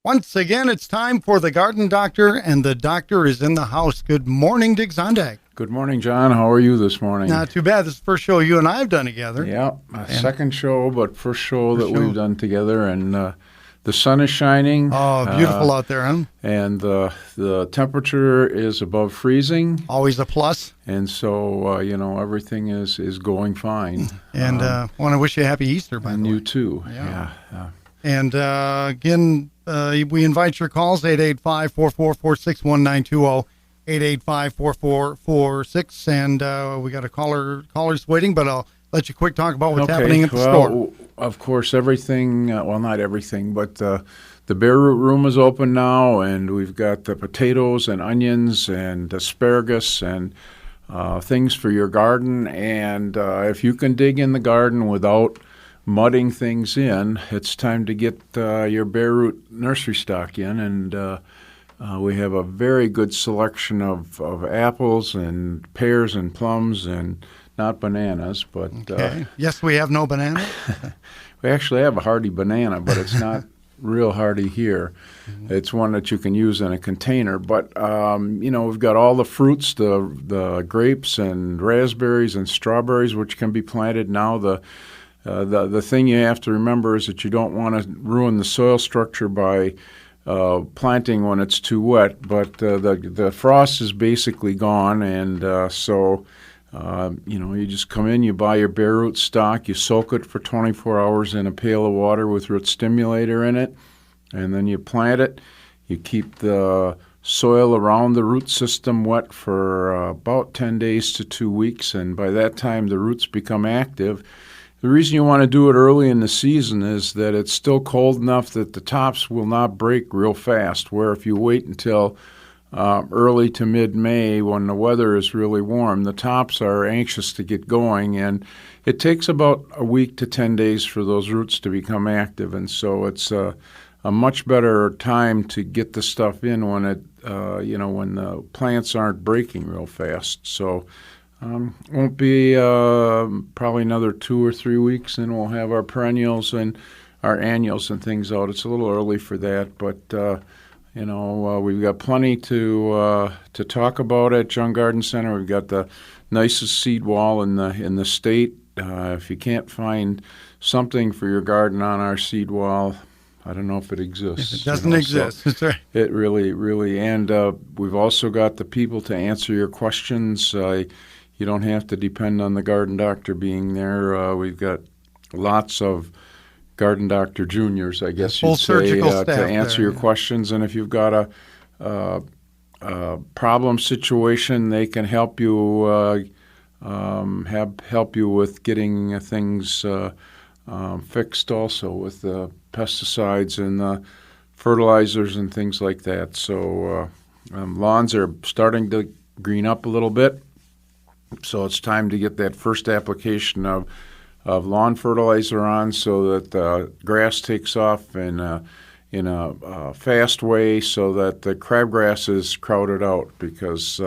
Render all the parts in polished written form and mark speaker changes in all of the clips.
Speaker 1: Once again, it's time for the Garden Doctor, and the doctor is in the house. Good morning, Dick Zondag.
Speaker 2: Good morning, John. How are you this morning?
Speaker 1: Not too bad. This is the first show you and I have done together.
Speaker 2: Yeah, second show, but first show we've done together, and the sun is shining.
Speaker 1: Oh, beautiful out there, huh?
Speaker 2: And the temperature is above freezing.
Speaker 1: Always a plus.
Speaker 2: And so, everything is going fine.
Speaker 1: And want to wish you a happy Easter, by the way.
Speaker 2: And you too.
Speaker 1: Yeah. And again, we invite your calls, 885-4446-1920, 885-4446. And we got callers waiting, but I'll let you quick talk about what's happening at the store.
Speaker 2: Of course, everything, not everything, but the bare root room is open now, and we've got the potatoes and onions and asparagus and things for your garden. And if you can dig in the garden without mudding things in, it's time to get your bare root nursery stock in, and we have a very good selection of apples and pears and plums, and not bananas, but
Speaker 1: okay. Yes, we have no banana.
Speaker 2: We actually have a hardy banana, but it's not real hardy here. Mm-hmm. It's one that you can use in a container, but we've got all the fruits, the grapes and raspberries and strawberries, which can be planted now. The thing you have to remember is that you don't want to ruin the soil structure by planting when it's too wet, but the frost is basically gone, and you just come in, you buy your bare root stock, you soak it for 24 hours in a pail of water with root stimulator in it, and then you plant it. You keep the soil around the root system wet for about 10 days to 2 weeks, and by that time the roots become active. The reason you want to do it early in the season is that it's still cold enough that the tops will not break real fast, where if you wait until early to mid-May when the weather is really warm, the tops are anxious to get going, and it takes about a week to 10 days for those roots to become active, and so it's a much better time to get the stuff in when when the plants aren't breaking real fast. So won't be probably another 2 or 3 weeks, and we'll have our perennials and our annuals and things out. It's a little early for that, but we've got plenty to talk about at Jung Garden Center. We've got the nicest seed wall in the state. If you can't find something for your garden on our seed wall, I don't know if it exists.
Speaker 1: If it doesn't exist, that's right.
Speaker 2: It really, and we've also got the people to answer your questions. You don't have to depend on the garden doctor being there. We've got lots of garden doctor juniors, I guess you'd say, to answer your questions. And if you've got a problem situation, they can help you help you with getting things fixed also with the pesticides and the fertilizers and things like that. So lawns are starting to green up a little bit. So it's time to get that first application of lawn fertilizer on so that the grass takes off in a fast way so that the crabgrass is crowded out, because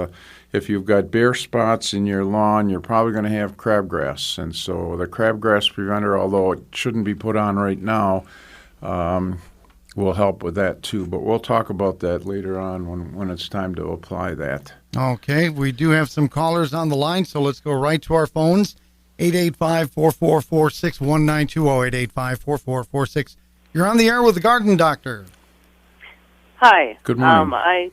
Speaker 2: if you've got bare spots in your lawn, you're probably going to have crabgrass. And so the crabgrass preventer, although it shouldn't be put on right now, will help with that too. But we'll talk about that later on when it's time to apply that.
Speaker 1: Okay, we do have some callers on the line, so let's go right to our phones. 885-4446-1920, 885-4446. You're on the air with the Garden Doctor.
Speaker 3: Hi.
Speaker 2: Good morning.
Speaker 3: I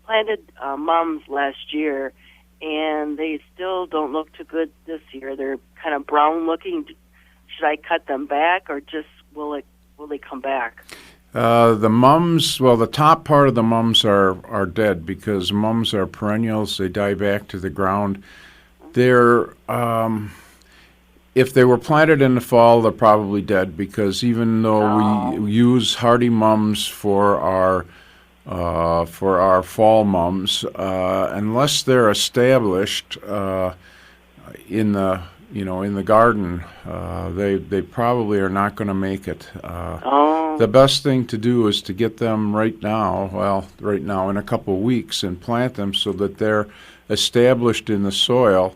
Speaker 3: planted mums last year, and they still don't look too good this year. They're kind of brown looking. Should I cut them back, or just will they come back?
Speaker 2: The mums, the top part of the mums are dead, because mums are perennials. They die back to the ground. They're if they were planted in the fall, they're probably dead, because even though we use hardy mums for our fall mums, unless they're established in the garden, they probably are not going to make it. The best thing to do is to get them right now in a couple of weeks, and plant them so that they're established in the soil,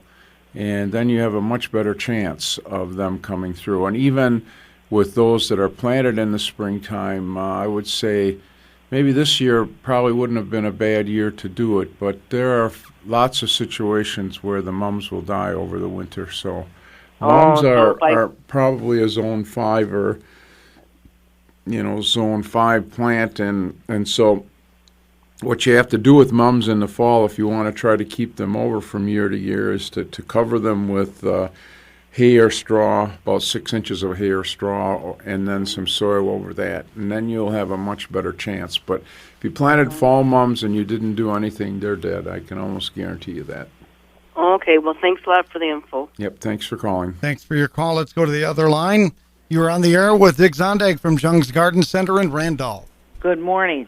Speaker 2: and then you have a much better chance of them coming through. And even with those that are planted in the springtime, I would say maybe this year probably wouldn't have been a bad year to do it, but there are lots of situations where the mums will die over the winter. So mums are probably a zone 5 or zone 5 plant, and so what you have to do with mums in the fall, if you want to try to keep them over from year to year, is to cover them with hay or straw, about 6 inches of hay or straw, and then some soil over that, and then you'll have a much better chance. But if you planted fall mums and you didn't do anything, they're dead. I can almost guarantee you that.
Speaker 3: Okay, well, thanks a lot for the info.
Speaker 2: Yep, thanks for calling.
Speaker 1: Thanks for your call. Let's go to the other line. You're on the air with Dick Zondag from Jung's Garden Center in Randolph.
Speaker 4: Good morning.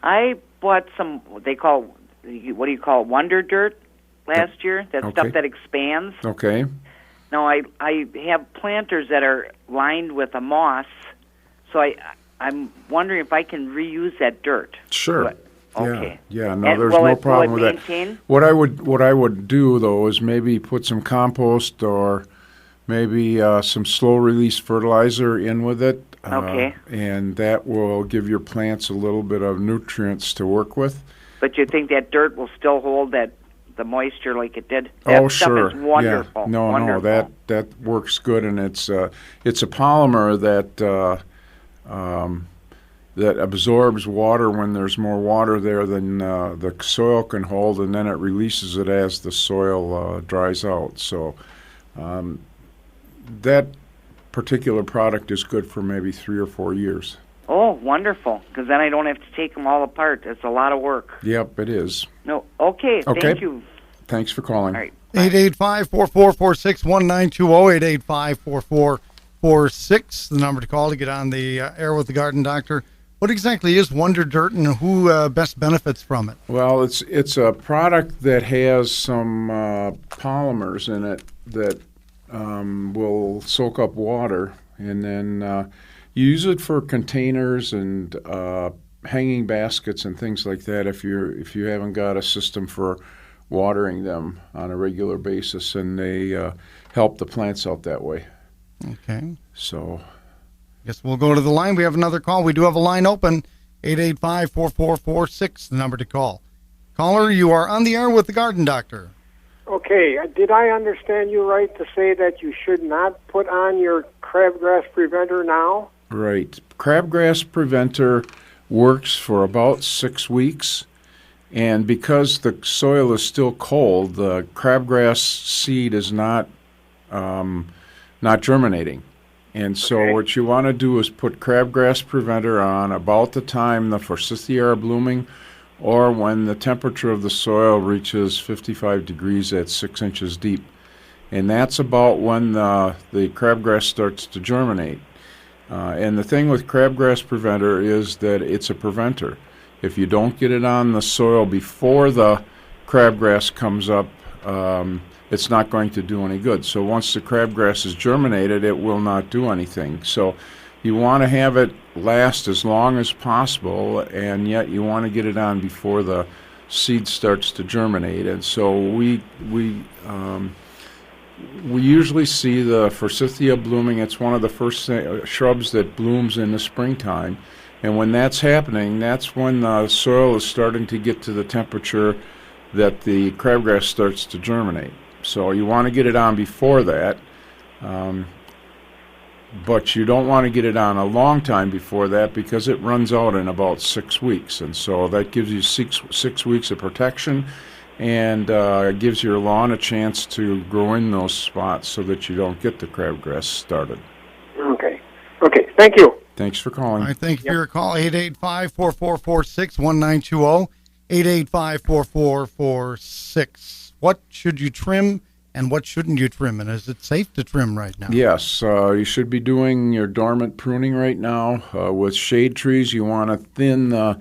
Speaker 4: I bought some, what do you call it, Wonder Dirt last year, that stuff that expands.
Speaker 2: Okay.
Speaker 4: Now, I have planters that are lined with a moss, so I'm wondering if I can reuse that dirt.
Speaker 2: Sure.
Speaker 4: Okay.
Speaker 2: Yeah. No, there's no problem with
Speaker 4: maintain?
Speaker 2: that. What I would do though is maybe put some compost or maybe some slow release fertilizer in with it.
Speaker 4: Okay.
Speaker 2: And that will give your plants a little bit of nutrients to work with.
Speaker 4: But you think that dirt will still hold the moisture like it did? That
Speaker 2: sure.
Speaker 4: Stuff is wonderful.
Speaker 2: Yeah. No,
Speaker 4: wonderful.
Speaker 2: that works good, and it's a polymer that absorbs water when there's more water there than the soil can hold, and then it releases it as the soil dries out. So that particular product is good for maybe 3 or 4 years.
Speaker 4: Oh, wonderful, because then I don't have to take them all apart. It's a lot of work.
Speaker 2: Yep, it is.
Speaker 4: No, okay. Thank you.
Speaker 2: Thanks for calling.
Speaker 4: All right.
Speaker 1: 885-4446-1920, 885-4446, the number to call to get on the air with the Garden Doctor. What exactly is Wonder Dirt, and who best benefits from it?
Speaker 2: Well, it's a product that has some polymers in it that will soak up water, and then you use it for containers and hanging baskets and things like that if you haven't got a system for watering them on a regular basis, and they help the plants out that way.
Speaker 1: Okay.
Speaker 2: So
Speaker 1: guess we'll go to the line. We have another call. We do have a line open, 885-4446, the number to call. Caller, you are on the air with the Garden Doctor.
Speaker 5: Okay, did I understand you right to say that you should not put on your crabgrass preventer now?
Speaker 2: Right. Crabgrass preventer works for about 6 weeks, and because the soil is still cold, the crabgrass seed is not germinating. And so what you want to do is put crabgrass preventer on about the time the forsythia are blooming, or when the temperature of the soil reaches 55 degrees at 6 inches deep. And that's about when the crabgrass starts to germinate. And the thing with crabgrass preventer is that it's a preventer. If you don't get it on the soil before the crabgrass comes up, it's not going to do any good. So once the crabgrass is germinated, it will not do anything. So you want to have it last as long as possible, and yet you want to get it on before the seed starts to germinate. And so we usually see the forsythia blooming. It's one of the first shrubs that blooms in the springtime. And when that's happening, that's when the soil is starting to get to the temperature that the crabgrass starts to germinate. So you want to get it on before that, but you don't want to get it on a long time before that because it runs out in about 6 weeks. And so that gives you six weeks of protection, and gives your lawn a chance to grow in those spots so that you don't get the crabgrass started.
Speaker 5: Okay, thank you.
Speaker 2: Thanks for calling.
Speaker 1: All right, thank you for your call, 885-4446-1920, 885-4446. What should you trim and what shouldn't you trim? And is it safe to trim right now?
Speaker 2: Yes, you should be doing your dormant pruning right now. With shade trees, you want to thin the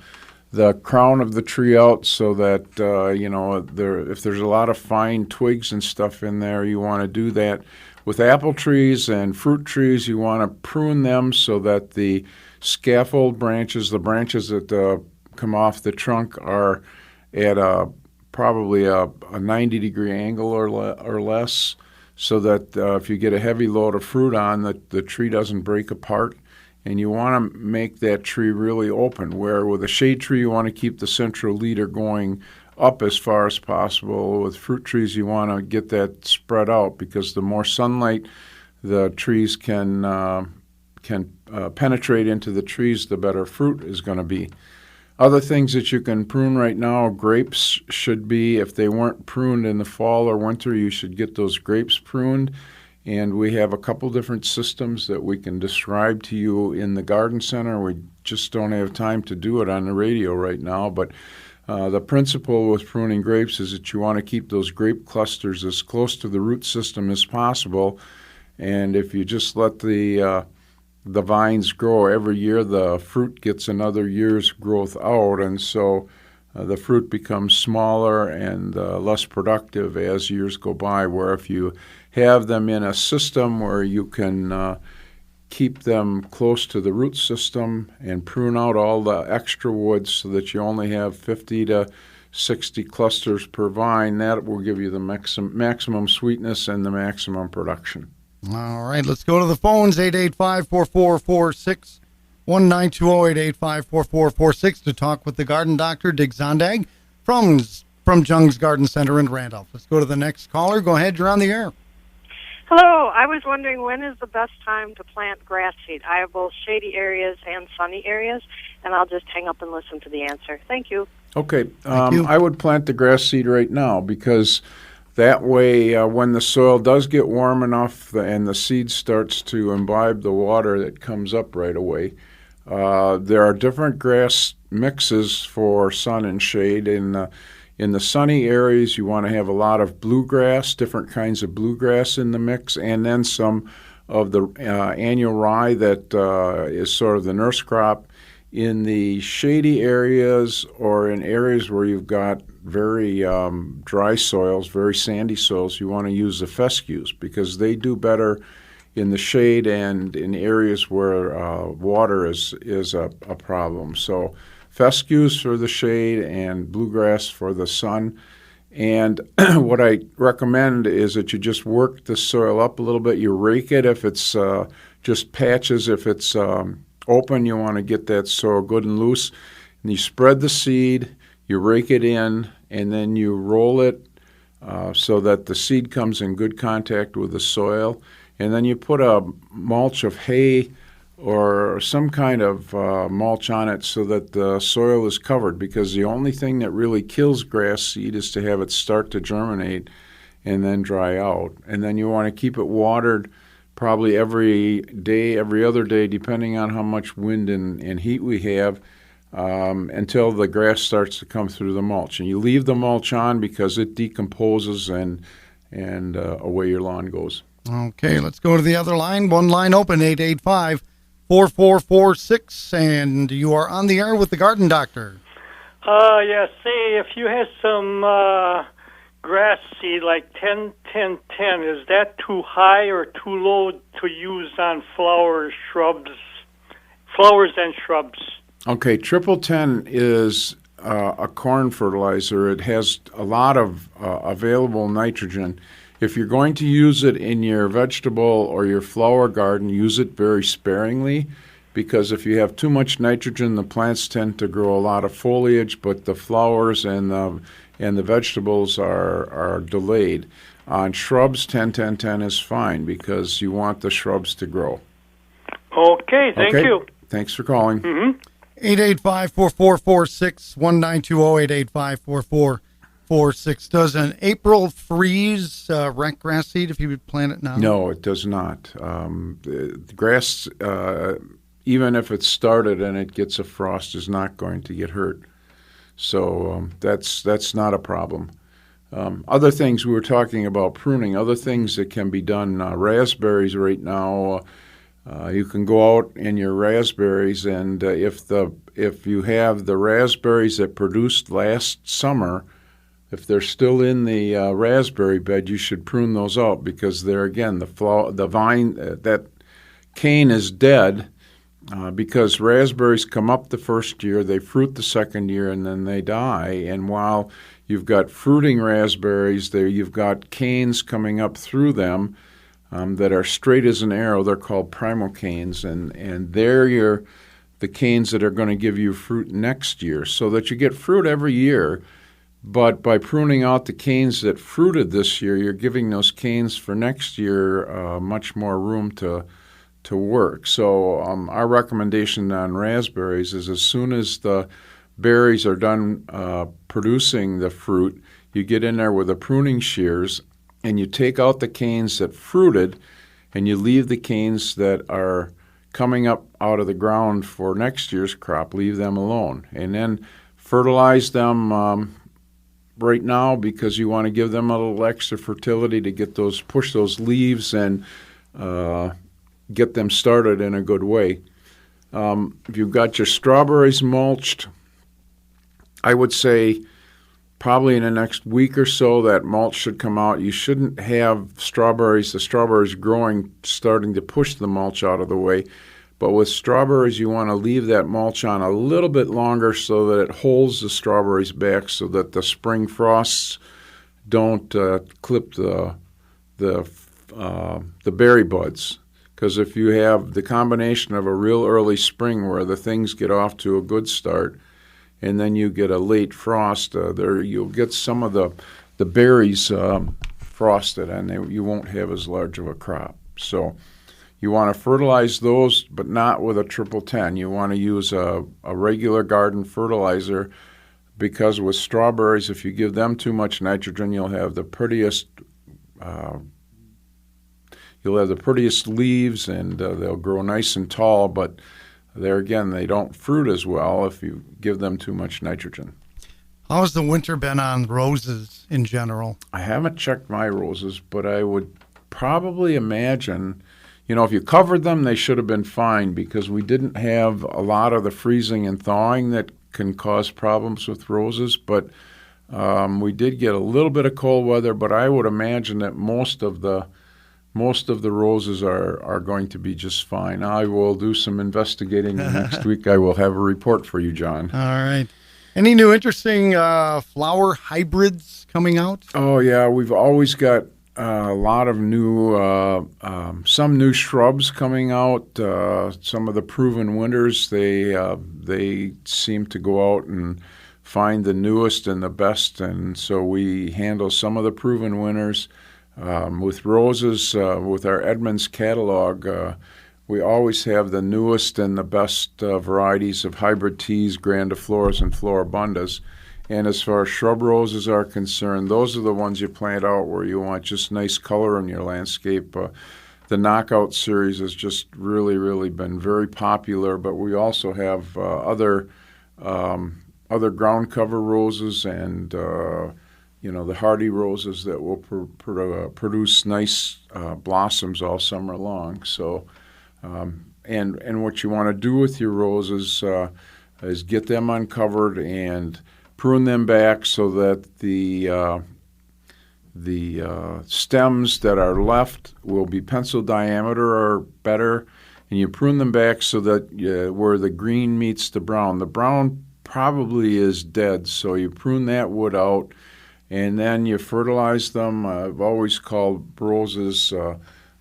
Speaker 2: crown of the tree out so that, if there's a lot of fine twigs and stuff in there, you want to do that. With apple trees and fruit trees, you want to prune them so that the scaffold branches, the branches that come off the trunk, are at probably a 90-degree angle or less, so that if you get a heavy load of fruit on, the tree doesn't break apart. and you want to make that tree really open, where with a shade tree you want to keep the central leader going up as far as possible. With fruit trees you want to get that spread out, because the more sunlight the trees can penetrate into the trees, the better fruit is going to be. Other things that you can prune right now, grapes should be, if they weren't pruned in the fall or winter, you should get those grapes pruned. And we have a couple different systems that we can describe to you in the garden center. We just don't have time to do it on the radio right now, but the principle with pruning grapes is that you want to keep those grape clusters as close to the root system as possible. And if you just let the vines grow every year, the fruit gets another year's growth out, and so the fruit becomes smaller and less productive as years go by, where if you have them in a system where you can keep them close to the root system and prune out all the extra wood so that you only have 50 to 60 clusters per vine, that will give you the maximum sweetness and the maximum production.
Speaker 1: All right, let's go to the phones, 885-4446, 1-920-885-4446, to talk with the garden doctor, Dick Zondag, from Jung's Garden Center in Randolph. Let's go to the next caller. Go ahead, you're on the air.
Speaker 6: Hello, I was wondering, when is the best time to plant grass seed? I have both shady areas and sunny areas, and I'll just hang up and listen to the answer. Thank you.
Speaker 2: Okay,
Speaker 1: Thank you.
Speaker 2: I would plant the grass seed right now, because that way, when the soil does get warm enough and the seed starts to imbibe the water, that comes up right away. There are different grass mixes for sun and shade. In the sunny areas, you want to have a lot of bluegrass, different kinds of bluegrass in the mix, and then some of the annual rye that is sort of the nurse crop. In the shady areas or in areas where you've got very dry soils, very sandy soils, you want to use the fescues, because they do better in the shade and in areas where water is a problem. So fescues for the shade and bluegrass for the sun. And what I recommend is that you just work the soil up a little bit. You rake it if it's just patches. If it's open, you want to get that soil good and loose. And you spread the seed, you rake it in, and then you roll it so that the seed comes in good contact with the soil. And then you put a mulch of hay or some kind of mulch on it so that the soil is covered, because the only thing that really kills grass seed is to have it start to germinate and then dry out. And then you want to keep it watered probably every day, every other day, depending on how much wind and heat we have, until the grass starts to come through the mulch. And you leave the mulch on because it decomposes and away your lawn goes.
Speaker 1: Okay, let's go to the other line. One line open, 885-4446, and you are on the air with the garden doctor.
Speaker 7: Yeah, say if you had some grass seed like 10-10-10, is that too high or too low to use on flowers and shrubs?
Speaker 2: Okay, 10-10 is a corn fertilizer. It has a lot of available nitrogen. If you're going to use it in your vegetable or your flower garden, use it very sparingly, because if you have too much nitrogen, the plants tend to grow a lot of foliage, but the flowers and the vegetables are delayed. On shrubs, 10-10-10 is fine, because you want the shrubs to grow.
Speaker 7: Okay, thank you.
Speaker 2: Thanks for calling.
Speaker 1: 885-4446, 1-920-885-4446. Does an April freeze wreck grass seed if you would plant it now?
Speaker 2: No, it does not. The grass, even if it's started and it gets a frost, is not going to get hurt. So that's not a problem. Other things, we were talking about pruning, other things that can be done, raspberries right now, you can go out in your raspberries, and if you have the raspberries that produced last summer, if they're still in the raspberry bed, you should prune those out, because they're, again, the vine, that cane is dead, because raspberries come up the first year, they fruit the second year, and then they die. And while you've got fruiting raspberries there, you've got canes coming up through them. that are straight as an arrow. They're called primal canes, and they're the canes that are going to give you fruit next year, so that you get fruit every year. But by pruning out the canes that fruited this year, you're giving those canes for next year much more room to work. So our recommendation on raspberries is as soon as the berries are done producing the fruit, you get in there with the pruning shears and you take out the canes that fruited and you leave the canes that are coming up out of the ground for next year's crop, leave them alone. And then fertilize them right now, because you want to give them a little extra fertility to push those leaves and get them started in a good way. If you've got your strawberries mulched, I would say probably in the next week or so that mulch should come out. You shouldn't have the strawberries growing, starting to push the mulch out of the way. But with strawberries, you want to leave that mulch on a little bit longer so that it holds the strawberries back, so that the spring frosts don't clip the berry buds. Because if you have the combination of a real early spring where the things get off to a good start, and then you get a late frost, you'll get some of the berries frosted, and you won't have as large of a crop. So you want to fertilize those, but not with a 1010. You want to use a regular garden fertilizer, because with strawberries, if you give them too much nitrogen, you'll have the prettiest leaves, and they'll grow nice and tall, but there again, they don't fruit as well if you give them too much nitrogen.
Speaker 1: How's the winter been on roses in general?
Speaker 2: I haven't checked my roses, but I would probably imagine, if you covered them, they should have been fine, because we didn't have a lot of the freezing and thawing that can cause problems with roses. But we did get a little bit of cold weather, but I would imagine that most of the roses are going to be just fine. I will do some investigating next week. I will have a report for you, John.
Speaker 1: All right. Any new interesting flower hybrids coming out?
Speaker 2: Oh, yeah. We've always got a lot of some new shrubs coming out. Some of the proven winners, they seem to go out and find the newest and the best, and so we handle some of the proven winners. With roses, with our Edmonds catalog, we always have the newest and the best varieties of hybrid teas, grandifloras, and floribundas. And as far as shrub roses are concerned, those are the ones you plant out where you want just nice color in your landscape. The Knockout series has just really, really been very popular, but we also have other ground cover roses and the hardy roses that will produce nice blossoms all summer long. So, and what you want to do with your roses is get them uncovered and prune them back so that the stems that are left will be pencil diameter or better, and you prune them back so that where the green meets the brown. The brown probably is dead, so you prune that wood out. And then you fertilize them. I've always called roses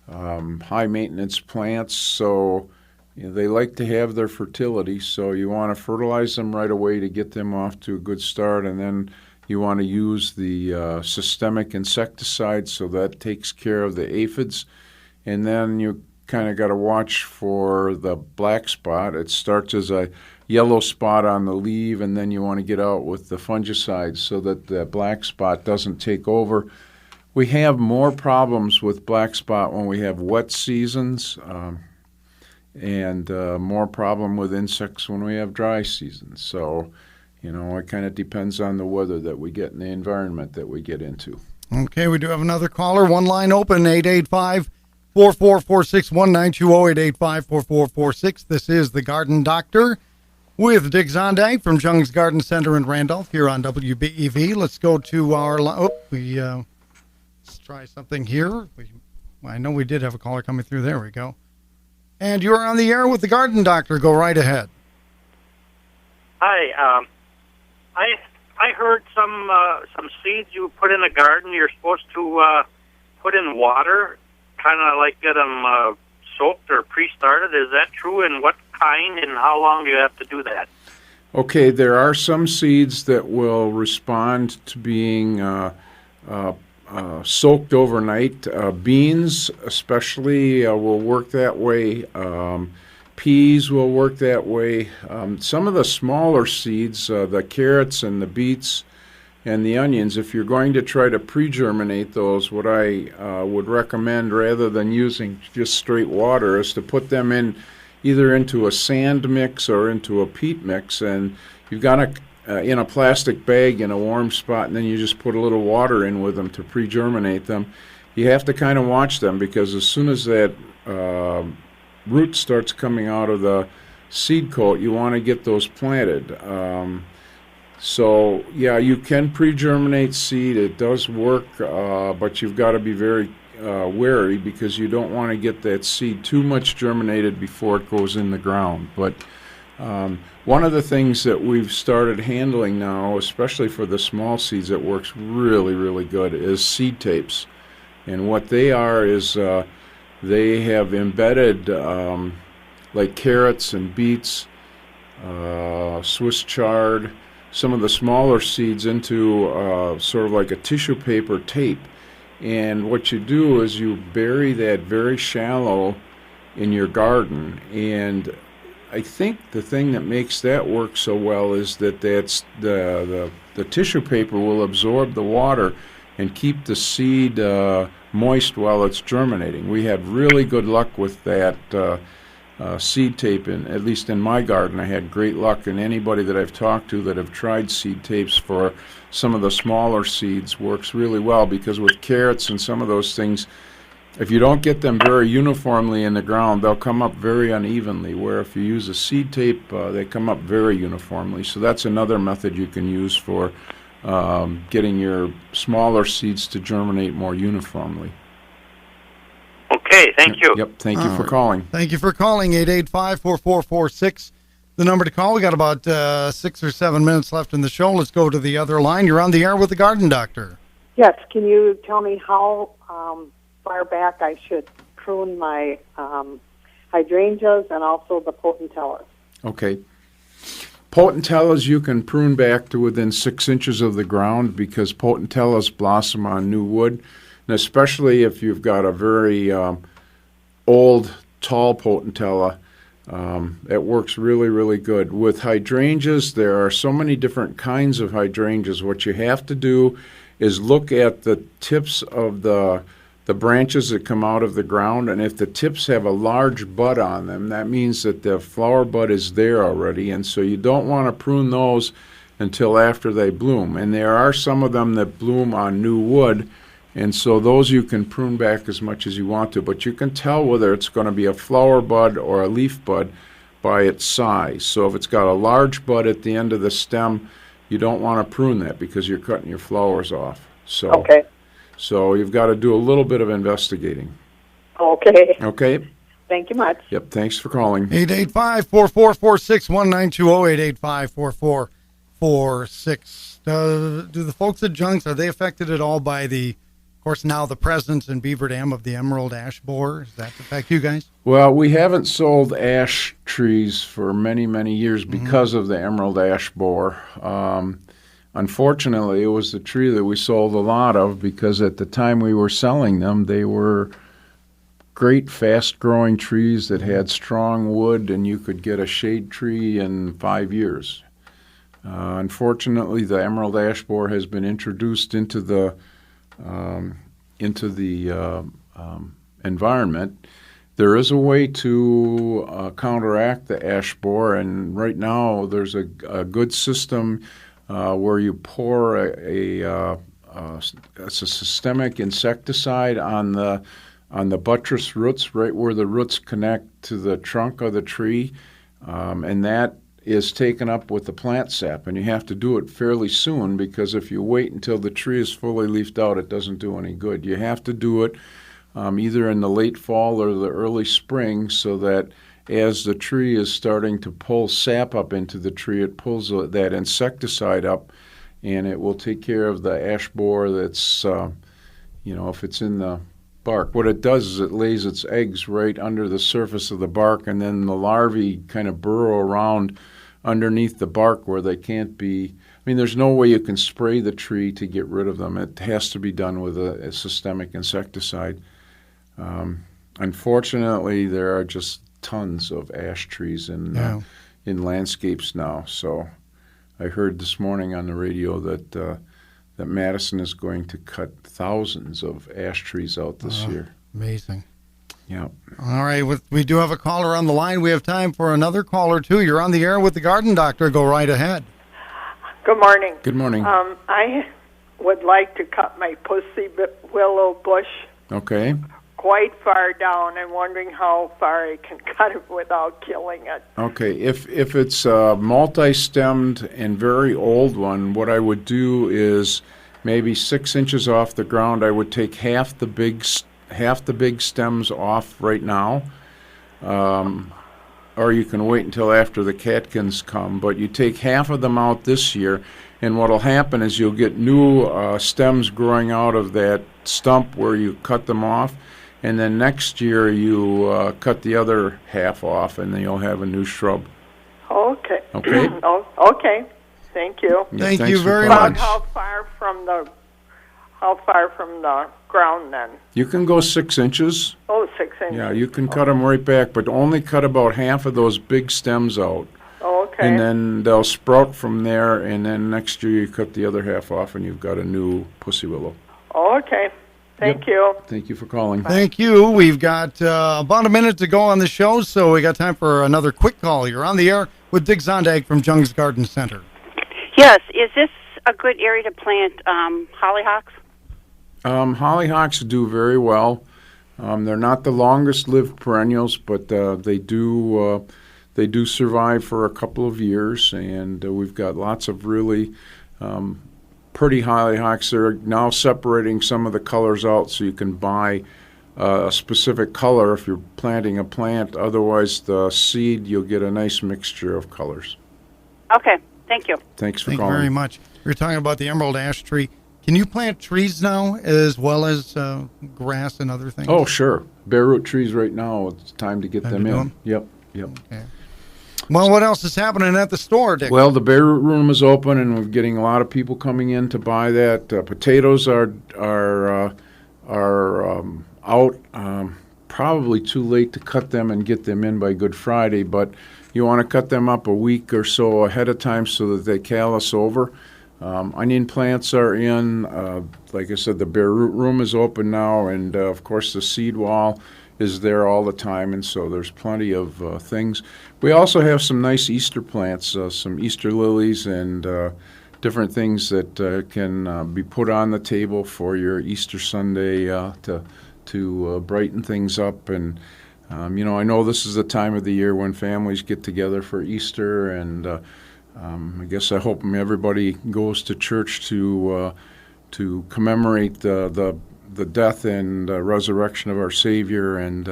Speaker 2: high-maintenance plants, so they like to have their fertility. So you want to fertilize them right away to get them off to a good start, and then you want to use the systemic insecticide, so that takes care of the aphids. And then you kind of got to watch for the black spot. It starts as a yellow spot on the leaf, and then you want to get out with the fungicides so that the black spot doesn't take over. We have more problems with black spot when we have wet seasons, and more problem with insects when we have dry seasons. So, it kind of depends on the weather that we get and the environment that we get into.
Speaker 1: Okay, we do have another caller. One line open, 885-4446, 1-920-885-4446. This is The Garden Doctor with Dick Zondag from Jung's Garden Center in Randolph here on WBEV. Let's go to our let's try something here. I know we did have a caller coming through. There we go. And you're on the air with The Garden Doctor. Go right ahead.
Speaker 8: Hi. I heard some seeds you put in the garden you're supposed to put in water kind of like get them soaked or pre-started. Is that true? And what kind and how long do you have to do that?
Speaker 2: Okay, there are some seeds that will respond to being soaked overnight. Beans, especially, will work that way. Peas will work that way. Some of the smaller seeds, the carrots and the beets and the onions, if you're going to try to pre-germinate those, what I would recommend rather than using just straight water is to put them in either into a sand mix or into a peat mix, and you've got to in a plastic bag in a warm spot, and then you just put a little water in with them to pre-germinate them. You have to kind of watch them because as soon as that root starts coming out of the seed coat, you want to get those planted. So, yeah, you can pre-germinate seed. It does work, but you've got to be very wary because you don't want to get that seed too much germinated before it goes in the ground. But one of the things that we've started handling now, especially for the small seeds that works really, really good, is seed tapes. And what they are is they have embedded like carrots and beets, Swiss chard, some of the smaller seeds into sort of like a tissue paper tape. And what you do is you bury that very shallow in your garden. And I think the thing that makes that work so well is that that's the tissue paper will absorb the water and keep the seed moist while it's germinating. We had really good luck with that seed tape, at least in my garden. I had great luck, and anybody that I've talked to that have tried seed tapes for some of the smaller seeds works really well, because with carrots and some of those things, if you don't get them very uniformly in the ground, they'll come up very unevenly, where if you use a seed tape, they come up very uniformly. So that's another method you can use for getting your smaller seeds to germinate more uniformly.
Speaker 8: Okay, thank you.
Speaker 2: Yep, thank you for calling.
Speaker 1: Thank you for calling, 885-4446. The number to call. We got about 6 or 7 minutes left in the show. Let's go to the other line. You're on the air with the Garden Doctor.
Speaker 9: Yes, can you tell me how far back I should prune my hydrangeas and also the potentillas?
Speaker 2: Okay. Potentillas you can prune back to within 6 inches of the ground, because potentillas blossom on new wood. And especially if you've got a very old, tall potentilla, it works really, really good. With hydrangeas, there are so many different kinds of hydrangeas. What you have to do is look at the tips of the branches that come out of the ground, and if the tips have a large bud on them, that means that the flower bud is there already, and so you don't want to prune those until after they bloom. And there are some of them that bloom on new wood, and so those you can prune back as much as you want to, but you can tell whether it's going to be a flower bud or a leaf bud by its size. So if it's got a large bud at the end of the stem, you don't want to prune that because you're cutting your flowers off. So,
Speaker 9: okay.
Speaker 2: So you've got to do a little bit of investigating.
Speaker 9: Okay.
Speaker 2: Okay?
Speaker 9: Thank you much.
Speaker 2: Yep, thanks for calling.
Speaker 1: 885-4446, 1-920-885-4446. Do the folks at Jung's, are they affected at all by of course, now the presence in Beaver Dam of the emerald ash borer? Does that affect you guys?
Speaker 2: Well, we haven't sold ash trees for many, many years because of the emerald ash borer. Unfortunately, it was the tree that we sold a lot of, because at the time we were selling them, they were great, fast-growing trees that had strong wood, and you could get a shade tree in 5 years. Unfortunately, the emerald ash borer has been introduced into the environment. There is a way to counteract the ash borer, and right now there's a good system where you pour a systemic insecticide on the buttress roots, right where the roots connect to the trunk of the tree, and that is taken up with the plant sap, and you have to do it fairly soon, because if you wait until the tree is fully leafed out, it doesn't do any good. You have to do it either in the late fall or the early spring, so that as the tree is starting to pull sap up into the tree, it pulls that insecticide up, and it will take care of the ash borer that's, if it's in the bark. What it does is it lays its eggs right under the surface of the bark, and then the larvae kind of burrow around underneath the bark where they can't be. I mean, there's no way you can spray the tree to get rid of them. It has to be done with a systemic insecticide. Unfortunately, there are just tons of ash trees in landscapes now. So I heard this morning on the radio that Madison is going to cut thousands of ash trees out this year.
Speaker 1: Amazing.
Speaker 2: Yeah.
Speaker 1: All right. We do have a caller on the line. We have time for another caller, too. You're on the air with the Garden Doctor. Go right ahead.
Speaker 10: Good morning.
Speaker 2: Good morning.
Speaker 10: I would like to cut my pussy willow bush
Speaker 2: Okay.
Speaker 10: quite far down. I'm wondering how far I can cut it without killing it.
Speaker 2: Okay. If it's a multi-stemmed and very old one, what I would do is maybe 6 inches off the ground, I would take half the big stems off right now, or you can wait until after the catkins come. But you take half of them out this year, and what will happen is you'll get new stems growing out of that stump where you cut them off, and then next year you cut the other half off, and then you'll have a new shrub.
Speaker 10: Okay.
Speaker 2: Okay?
Speaker 10: Okay. Thank you.
Speaker 2: Yeah,
Speaker 1: Thank
Speaker 2: thanks
Speaker 1: you
Speaker 2: for
Speaker 1: very
Speaker 2: calling.
Speaker 1: much.
Speaker 10: How far from the ground then?
Speaker 2: You can go 6 inches.
Speaker 10: Oh, 6 inches.
Speaker 2: Yeah, you can cut them right back, but only cut about half of those big stems out.
Speaker 10: Okay.
Speaker 2: And then they'll sprout from there, and then next year you cut the other half off, and you've got a new pussy willow.
Speaker 10: Okay. Thank you.
Speaker 2: Thank you for calling.
Speaker 1: Thank you. We've got about a minute to go on the show, so we got time for another quick call. You're on the air with Dick Zondag from Jung's Garden Center.
Speaker 11: Yes. Is this a good area to plant hollyhocks?
Speaker 2: Hollyhocks do very well. They're not the longest-lived perennials, but they do survive for a couple of years, and we've got lots of really pretty hollyhocks. They're now separating some of the colors out so you can buy a specific color if you're planting a plant. Otherwise, the seed, you'll get a nice mixture of colors.
Speaker 11: Okay. Thank you.
Speaker 2: Thanks for
Speaker 1: Thank you
Speaker 2: calling.
Speaker 1: very much. We were talking about the emerald ash tree. Can you plant trees now as well as grass and other things?
Speaker 2: Oh, sure. Bare root trees right now. It's time to get
Speaker 1: Time
Speaker 2: them
Speaker 1: to do
Speaker 2: in.
Speaker 1: them?
Speaker 2: Yep.
Speaker 1: Okay. Well, what else is happening at the store, Dick?
Speaker 2: Well, the bare root room is open, and we're getting a lot of people coming in to buy that. Potatoes are out. Probably too late to cut them and get them in by Good Friday, but you want to cut them up a week or so ahead of time so that they callus over. Onion plants are in. Like I said, the bare root room is open now, and of course the seed wall is there all the time, and so there's plenty of things. We also have some nice Easter plants, some Easter lilies and different things that can be put on the table for your Easter Sunday to brighten things up. And I know this is the time of the year when families get together for Easter, and I guess I hope everybody goes to church to commemorate the death and resurrection of our Savior. And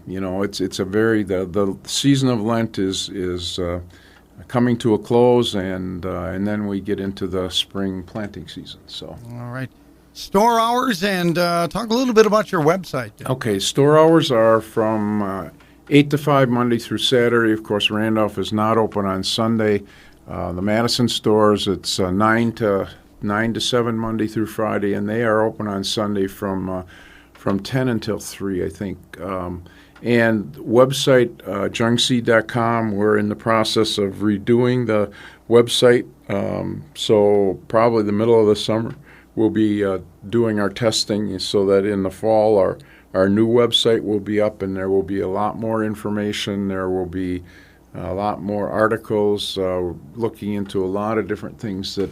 Speaker 2: it's a very the season of Lent is coming to a close, and then we get into the spring planting season. So
Speaker 1: all right. Store hours, and talk a little bit about your website. Dick.
Speaker 2: Okay, store hours are from 8 to 5 Monday through Saturday. Of course, Randolph is not open on Sunday. The Madison stores, it's 9 to 7 Monday through Friday, and they are open on Sunday from 10 until 3, I think. And website, jungseed.com, we're in the process of redoing the website, so probably the middle of the summer we'll be doing our testing so that in the fall our new website will be up, and there will be a lot more information. There will be a lot more articles looking into a lot of different things that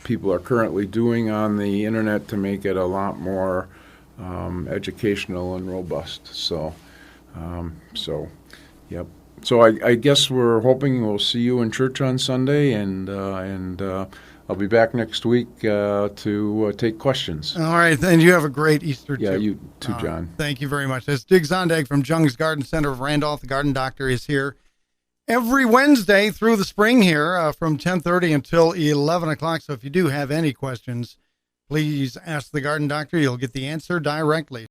Speaker 2: people are currently doing on the internet to make it a lot more educational and robust. So yep. So I guess we're hoping we'll see you in church on Sunday, and I'll be back next week to take questions.
Speaker 1: All right, then you have a great Easter,
Speaker 2: Yeah,
Speaker 1: too.
Speaker 2: you too, John.
Speaker 1: Thank you very much. That's Dick Zondag from Jung's Garden Center of Randolph. The Garden Doctor is here every Wednesday through the spring here from 10:30 until 11 o'clock. So if you do have any questions, please ask the garden doctor. You'll get the answer directly.